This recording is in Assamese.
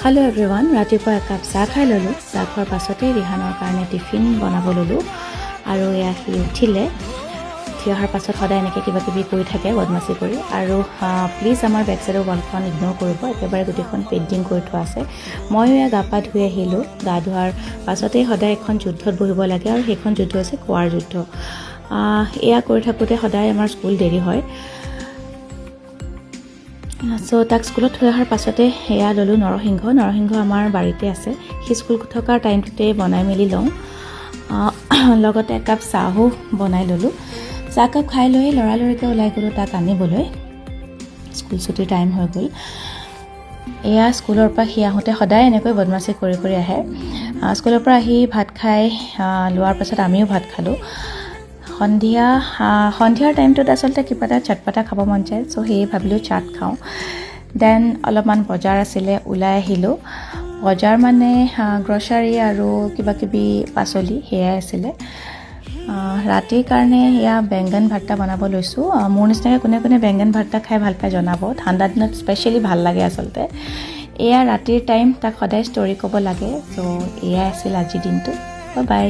হেল্ল' এভৰিৱান, ৰাতিপুৱা একাপ চাহ খাই ল'লোঁ। চাহ খোৱাৰ পাছতে ৰিহানৰ কাৰণে টিফিন বনাব ল'লোঁ আৰু এয়া সি উঠিলে। উঠি অহাৰ পাছত সদায় এনেকৈ কিবা কিবি কৰি থাকে, বদমাচি কৰি। আৰু প্লিজ আমাৰ বেক চাইডৰ ৱালখন ইগন'ৰ কৰিব, একেবাৰে গোটেইখন পেইণ্টিং কৰি থোৱা আছে। ময়ো এয়া গা পা ধুই আহিলোঁ। গা ধোৱাৰ পাছতেই সদায় এখন যুদ্ধত বহিব লাগে আৰু সেইখন যুদ্ধ হৈছে খোৱাৰ যুদ্ধ। এয়া কৰি থাকোঁতে সদায় আমাৰ স্কুল দেৰি হয়। চ' তাক স্কুলত থৈ অহাৰ পাছতে সেয়া ল'লোঁ নৰসিংহ। নৰসিংহ আমাৰ বাৰীতে আছে, সি স্কুল থকাৰ টাইমটোতে বনাই মেলি লওঁ। লগতে একাপ চাহো বনাই ল'লোঁ। চাহকাপ খাই লৈ লৰালৰিকৈ ওলাই গ'লোঁ তাক আনিবলৈ। স্কুল ছুটিৰ টাইম হৈ গ'ল। এয়া স্কুলৰ পৰা সি আহোঁতে সদায় এনেকৈ বদমাচি কৰি কৰি আহে। স্কুলৰ পৰা আহি ভাত খাই লোৱাৰ পাছত আমিও ভাত খালোঁ। সন্ধিয়াৰ টাইমটোত আচলতে কিবা এটা চটপটা খাব মন যায়, চ' সেয়ে ভাবিলোঁ চাট খাওঁ। দেন অলপমান বজাৰ আছিলে, ওলাই আহিলোঁ। বজাৰ মানে গ্ৰছাৰী আৰু কিবা কিবি পাচলি সেয়াই আছিলে। ৰাতিৰ কাৰণে এয়া বেংগন ভৰ্তা বনাব লৈছোঁ। মোৰ নিচিনাকৈ কোনে কোনে বেংগন ভৰ্তা খাই ভাল পায় জনাব। ঠাণ্ডা দিনত স্পেচিয়েলি ভাল লাগে আচলতে। এয়া ৰাতিৰ টাইম, তাক সদায় ষ্টৰি ক'ব লাগে। চ' এয়াই আছিল আজিৰ দিনটো। Bye bye.